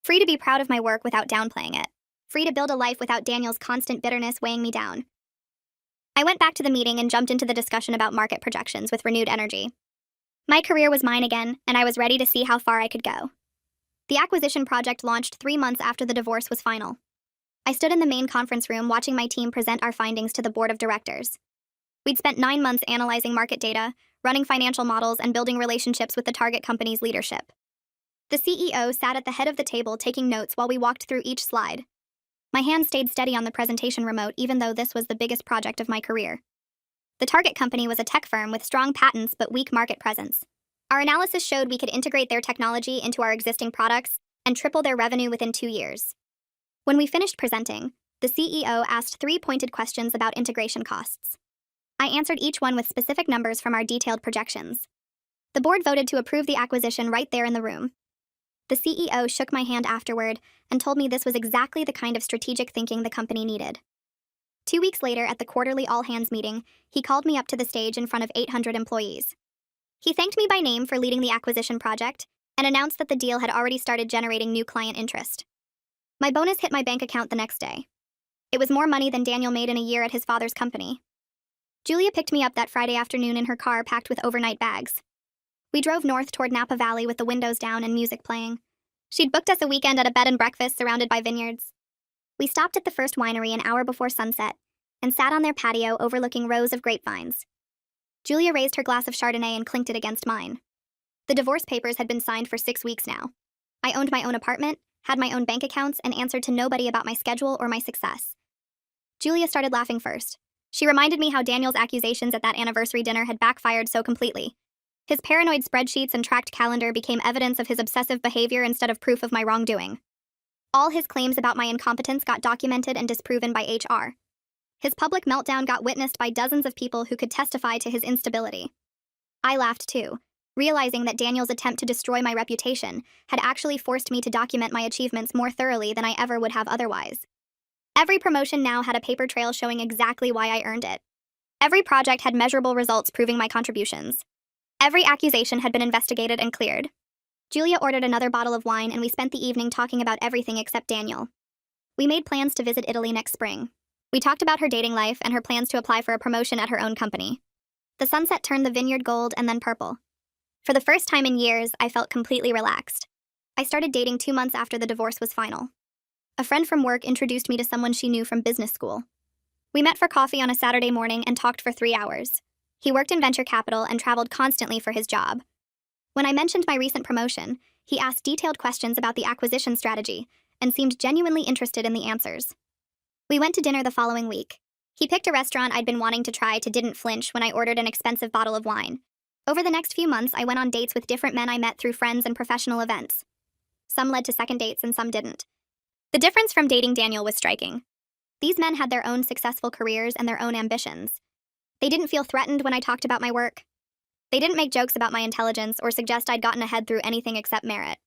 Free to be proud of my work without downplaying it. Free to build a life without Daniel's constant bitterness weighing me down. I went back to the meeting and jumped into the discussion about market projections with renewed energy. My career was mine again, and I was ready to see how far I could go. The acquisition project launched 3 months after the divorce was final. I stood in the main conference room watching my team present our findings to the board of directors. We'd spent 9 months analyzing market data, running financial models, and building relationships with the target company's leadership. The CEO sat at the head of the table taking notes while we walked through each slide. My hand stayed steady on the presentation remote even though this was the biggest project of my career. The target company was a tech firm with strong patents but weak market presence. Our analysis showed we could integrate their technology into our existing products and triple their revenue within 2 years. When we finished presenting, the CEO asked 3 pointed questions about integration costs. I answered each one with specific numbers from our detailed projections. The board voted to approve the acquisition right there in the room. The CEO shook my hand afterward and told me this was exactly the kind of strategic thinking the company needed. 2 weeks later, at the quarterly all-hands meeting, he called me up to the stage in front of 800 employees. He thanked me by name for leading the acquisition project and announced that the deal had already started generating new client interest. My bonus hit my bank account the next day. It was more money than Daniel made in a year at his father's company. Julia picked me up that Friday afternoon in her car packed with overnight bags. We drove north toward Napa Valley with the windows down and music playing. She'd booked us a weekend at a bed and breakfast surrounded by vineyards. We stopped at the first winery an hour before sunset and sat on their patio overlooking rows of grapevines. Julia raised her glass of Chardonnay and clinked it against mine. The divorce papers had been signed for 6 weeks now. I owned my own apartment, had my own bank accounts, and answered to nobody about my schedule or my success. Julia started laughing first. She reminded me how Daniel's accusations at that anniversary dinner had backfired so completely. His paranoid spreadsheets and tracked calendar became evidence of his obsessive behavior instead of proof of my wrongdoing. All his claims about my incompetence got documented and disproven by HR. His public meltdown got witnessed by dozens of people who could testify to his instability. I laughed too, realizing that Daniel's attempt to destroy my reputation had actually forced me to document my achievements more thoroughly than I ever would have otherwise. Every promotion now had a paper trail showing exactly why I earned it. Every project had measurable results proving my contributions. Every accusation had been investigated and cleared. Julia ordered another bottle of wine, and we spent the evening talking about everything except Daniel. We made plans to visit Italy next spring. We talked about her dating life and her plans to apply for a promotion at her own company. The sunset turned the vineyard gold and then purple. For the first time in years, I felt completely relaxed. I started dating 2 months after the divorce was final. A friend from work introduced me to someone she knew from business school. We met for coffee on a Saturday morning and talked for 3 hours. He worked in venture capital and traveled constantly for his job. When I mentioned my recent promotion, he asked detailed questions about the acquisition strategy and seemed genuinely interested in the answers. We went to dinner the following week. He picked a restaurant I'd been wanting to try to didn't flinch when I ordered an expensive bottle of wine. Over the next few months, I went on dates with different men I met through friends and professional events. Some led to second dates and some didn't. The difference from dating Daniel was striking. These men had their own successful careers and their own ambitions. They didn't feel threatened when I talked about my work. They didn't make jokes about my intelligence or suggest I'd gotten ahead through anything except merit.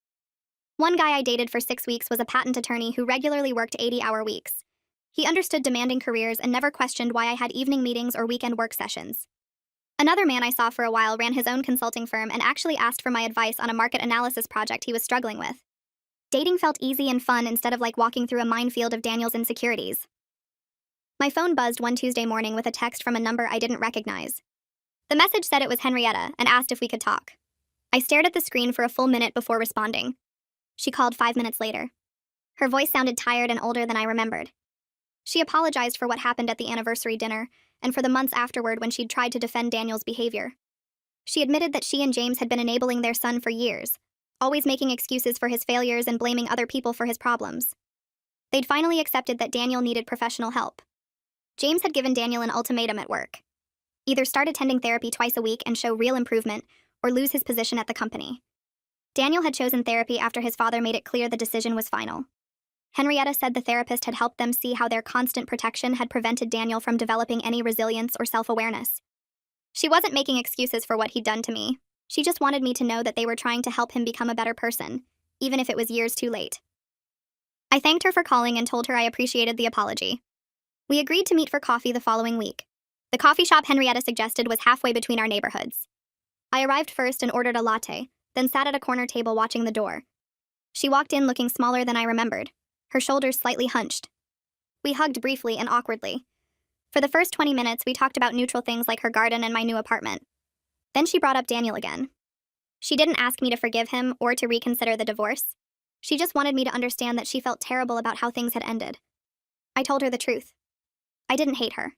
One guy I dated for 6 weeks was a patent attorney who regularly worked 80-hour weeks. He understood demanding careers and never questioned why I had evening meetings or weekend work sessions. Another man I saw for a while ran his own consulting firm and actually asked for my advice on a market analysis project he was struggling with. Dating felt easy and fun instead of like walking through a minefield of Daniel's insecurities. My phone buzzed one Tuesday morning with a text from a number I didn't recognize. The message said it was Henrietta and asked if we could talk. I stared at the screen for a full minute before responding. She called 5 minutes later. Her voice sounded tired and older than I remembered. She apologized for what happened at the anniversary dinner and for the months afterward when she'd tried to defend Daniel's behavior. She admitted that she and James had been enabling their son for years, always making excuses for his failures and blaming other people for his problems. They'd finally accepted that Daniel needed professional help. James had given Daniel an ultimatum at work. Either start attending therapy twice a week and show real improvement, or lose his position at the company. Daniel had chosen therapy after his father made it clear the decision was final. Henrietta said the therapist had helped them see how their constant protection had prevented Daniel from developing any resilience or self-awareness. She wasn't making excuses for what he'd done to me. She just wanted me to know that they were trying to help him become a better person, even if it was years too late. I thanked her for calling and told her I appreciated the apology. We agreed to meet for coffee the following week. The coffee shop Henrietta suggested was halfway between our neighborhoods. I arrived first and ordered a latte, then sat at a corner table watching the door. She walked in looking smaller than I remembered, her shoulders slightly hunched. We hugged briefly and awkwardly. For the first 20 minutes, we talked about neutral things like her garden and my new apartment. Then she brought up Daniel again. She didn't ask me to forgive him or to reconsider the divorce. She just wanted me to understand that she felt terrible about how things had ended. I told her the truth. I didn't hate her.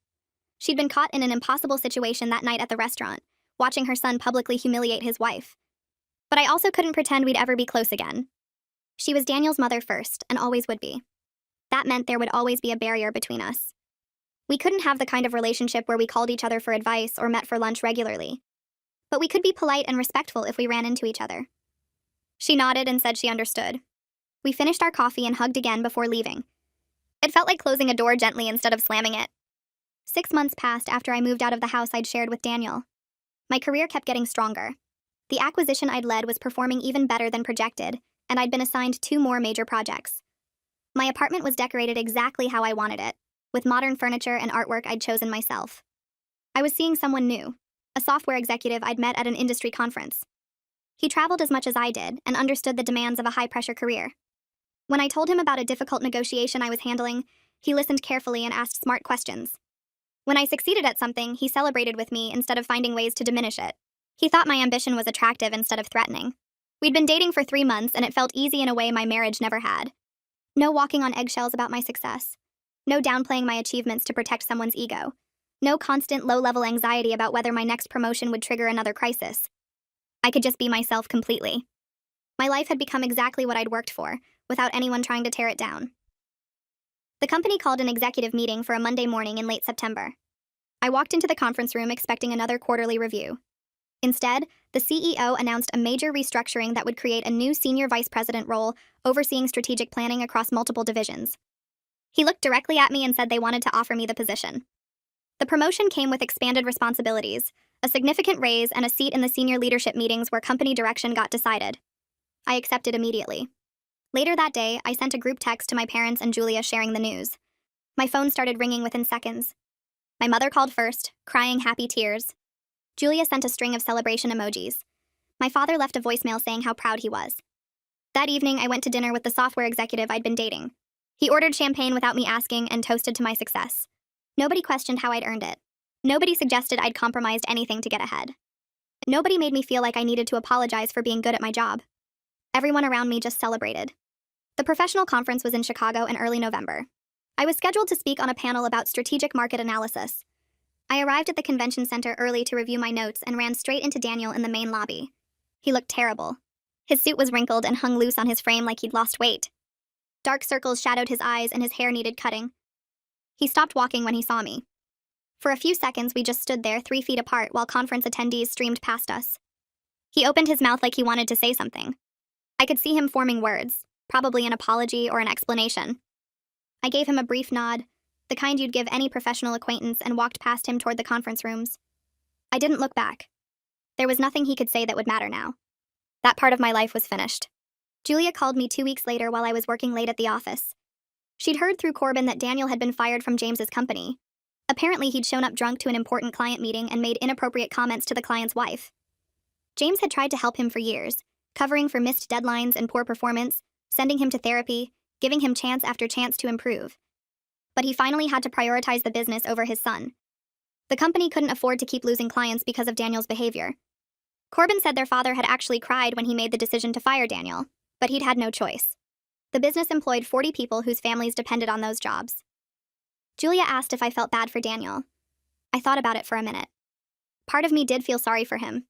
She'd been caught in an impossible situation that night at the restaurant, watching her son publicly humiliate his wife. But I also couldn't pretend we'd ever be close again. She was Daniel's mother first, and always would be. That meant there would always be a barrier between us. We couldn't have the kind of relationship where we called each other for advice or met for lunch regularly. But we could be polite and respectful if we ran into each other. She nodded and said she understood. We finished our coffee and hugged again before leaving. It felt like closing a door gently instead of slamming it. 6 months passed after I moved out of the house I'd shared with Daniel. My career kept getting stronger. The acquisition I'd led was performing even better than projected, and I'd been assigned 2 more major projects. My apartment was decorated exactly how I wanted it, with modern furniture and artwork I'd chosen myself. I was seeing someone new, a software executive I'd met at an industry conference. He traveled as much as I did and understood the demands of a high-pressure career. When I told him about a difficult negotiation I was handling, he listened carefully and asked smart questions. When I succeeded at something, he celebrated with me instead of finding ways to diminish it. He thought my ambition was attractive instead of threatening. We'd been dating for 3 months, and it felt easy in a way my marriage never had. No walking on eggshells about my success. No downplaying my achievements to protect someone's ego. No constant low-level anxiety about whether my next promotion would trigger another crisis. I could just be myself completely. My life had become exactly what I'd worked for, without anyone trying to tear it down. The company called an executive meeting for a Monday morning in late September. I walked into the conference room expecting another quarterly review. Instead, the CEO announced a major restructuring that would create a new senior vice president role overseeing strategic planning across multiple divisions. He looked directly at me and said they wanted to offer me the position. The promotion came with expanded responsibilities, a significant raise, and a seat in the senior leadership meetings where company direction got decided. I accepted immediately. Later that day, I sent a group text to my parents and Julia sharing the news. My phone started ringing within seconds. My mother called first, crying happy tears. Julia sent a string of celebration emojis. My father left a voicemail saying how proud he was. That evening, I went to dinner with the software executive I'd been dating. He ordered champagne without me asking and toasted to my success. Nobody questioned how I'd earned it. Nobody suggested I'd compromised anything to get ahead. Nobody made me feel like I needed to apologize for being good at my job. Everyone around me just celebrated. The professional conference was in Chicago in early November. I was scheduled to speak on a panel about strategic market analysis. I arrived at the convention center early to review my notes and ran straight into Daniel in the main lobby. He looked terrible. His suit was wrinkled and hung loose on his frame like he'd lost weight. Dark circles shadowed his eyes and his hair needed cutting. He stopped walking when he saw me. For a few seconds, we just stood there 3 feet apart while conference attendees streamed past us. He opened his mouth like he wanted to say something. I could see him forming words, probably an apology or an explanation. I gave him a brief nod, the kind you'd give any professional acquaintance, and walked past him toward the conference rooms. I didn't look back. There was nothing he could say that would matter now. That part of my life was finished. Julia called me 2 weeks later while I was working late at the office. She'd heard through Corbin that Daniel had been fired from James's company. Apparently, he'd shown up drunk to an important client meeting and made inappropriate comments to the client's wife. James had tried to help him for years, covering for missed deadlines and poor performance, sending him to therapy, giving him chance after chance to improve. But he finally had to prioritize the business over his son. The company couldn't afford to keep losing clients because of Daniel's behavior. Corbin said their father had actually cried when he made the decision to fire Daniel, but he'd had no choice. The business employed 40 people whose families depended on those jobs. Julia asked if I felt bad for Daniel. I thought about it for a minute. Part of me did feel sorry for him.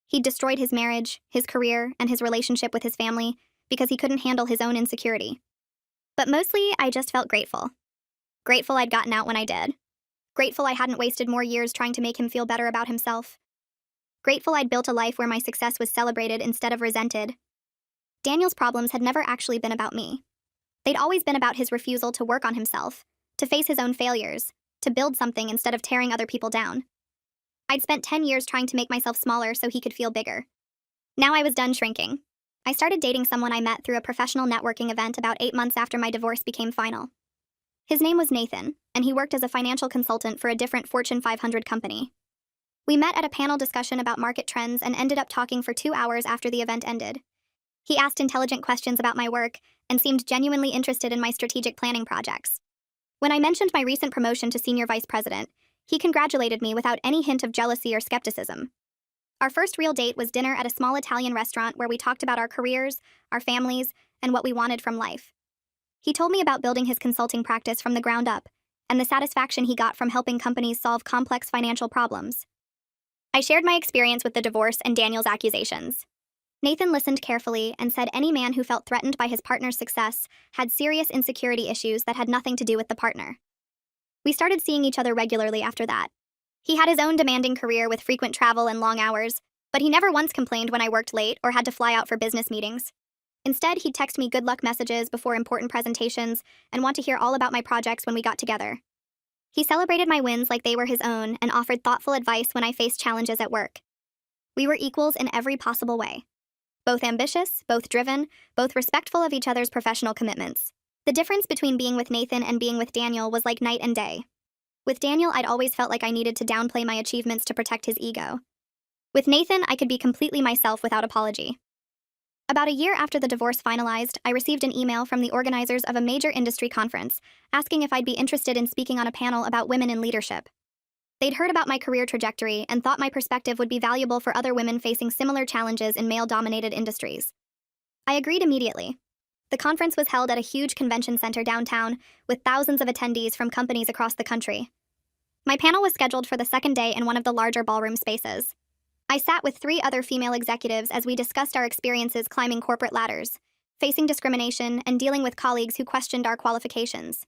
He'd destroyed his marriage, his career, and his relationship with his family because he couldn't handle his own insecurity. But mostly, I just felt grateful. Grateful I'd gotten out when I did. Grateful I hadn't wasted more years trying to make him feel better about himself. Grateful I'd built a life where my success was celebrated instead of resented. Daniel's problems had never actually been about me. They'd always been about his refusal to work on himself, to face his own failures, to build something instead of tearing other people down. I'd spent 10 years trying to make myself smaller so he could feel bigger. Now I was done shrinking. I started dating someone I met through a professional networking event about 8 months after my divorce became final. His name was Nathan, and he worked as a financial consultant for a different Fortune 500 company. We met at a panel discussion about market trends and ended up talking for 2 hours after the event ended. He asked intelligent questions about my work and seemed genuinely interested in my strategic planning projects. When I mentioned my recent promotion to senior vice president, he congratulated me without any hint of jealousy or skepticism. Our first real date was dinner at a small Italian restaurant where we talked about our careers, our families, and what we wanted from life. He told me about building his consulting practice from the ground up and the satisfaction he got from helping companies solve complex financial problems. I shared my experience with the divorce and Daniel's accusations. Nathan listened carefully and said any man who felt threatened by his partner's success had serious insecurity issues that had nothing to do with the partner. We started seeing each other regularly after that. He had his own demanding career with frequent travel and long hours, but he never once complained when I worked late or had to fly out for business meetings. Instead, he'd text me good luck messages before important presentations and want to hear all about my projects when we got together. He celebrated my wins like they were his own and offered thoughtful advice when I faced challenges at work. We were equals in every possible way. Both ambitious, both driven, both respectful of each other's professional commitments. The difference between being with Nathan and being with Daniel was like night and day. With Daniel, I'd always felt like I needed to downplay my achievements to protect his ego. With Nathan, I could be completely myself without apology. About a year after the divorce finalized, I received an email from the organizers of a major industry conference asking if I'd be interested in speaking on a panel about women in leadership. They'd heard about my career trajectory and thought my perspective would be valuable for other women facing similar challenges in male-dominated industries. I agreed immediately. The conference was held at a huge convention center downtown, with thousands of attendees from companies across the country. My panel was scheduled for the second day in one of the larger ballroom spaces. I sat with 3 other female executives as we discussed our experiences climbing corporate ladders, facing discrimination, and dealing with colleagues who questioned our qualifications.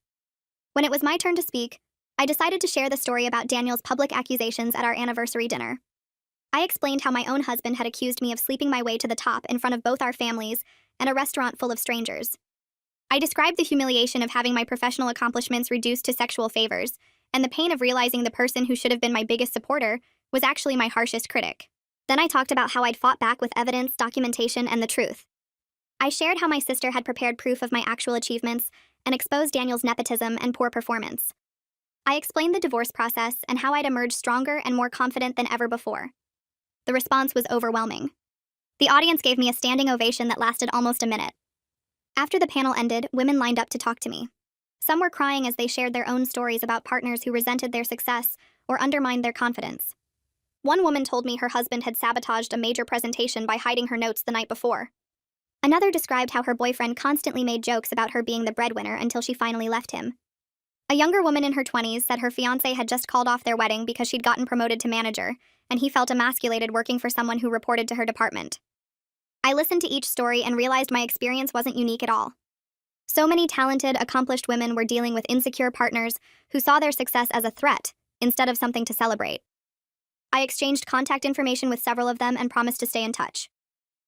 When it was my turn to speak, I decided to share the story about Daniel's public accusations at our anniversary dinner. I explained how my own husband had accused me of sleeping my way to the top in front of both our families and a restaurant full of strangers. I described the humiliation of having my professional accomplishments reduced to sexual favors, and the pain of realizing the person who should have been my biggest supporter was actually my harshest critic. Then I talked about how I'd fought back with evidence, documentation, and the truth. I shared how my sister had prepared proof of my actual achievements and exposed Daniel's nepotism and poor performance. I explained the divorce process and how I'd emerged stronger and more confident than ever before. The response was overwhelming. The audience gave me a standing ovation that lasted almost a minute. After the panel ended, women lined up to talk to me. Some were crying as they shared their own stories about partners who resented their success or undermined their confidence. One woman told me her husband had sabotaged a major presentation by hiding her notes the night before. Another described how her boyfriend constantly made jokes about her being the breadwinner until she finally left him. A younger woman in her 20s said her fiancé had just called off their wedding because she'd gotten promoted to manager, and he felt emasculated working for someone who reported to her department. I listened to each story and realized my experience wasn't unique at all. So many talented, accomplished women were dealing with insecure partners who saw their success as a threat instead of something to celebrate. I exchanged contact information with several of them and promised to stay in touch.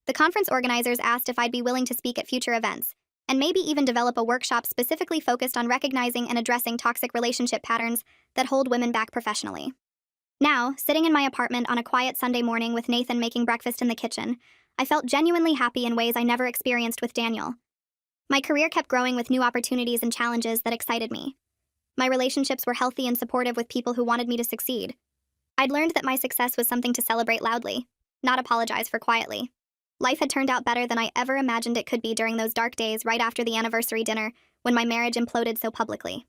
The conference organizers asked if I'd be willing to speak at future events, and maybe even develop a workshop specifically focused on recognizing and addressing toxic relationship patterns that hold women back professionally. Now, sitting in my apartment on a quiet Sunday morning with Nathan making breakfast in the kitchen, I felt genuinely happy in ways I never experienced with Daniel. My career kept growing with new opportunities and challenges that excited me. My relationships were healthy and supportive with people who wanted me to succeed. I'd learned that my success was something to celebrate loudly, not apologize for quietly. Life had turned out better than I ever imagined it could be during those dark days right after the anniversary dinner when my marriage imploded so publicly.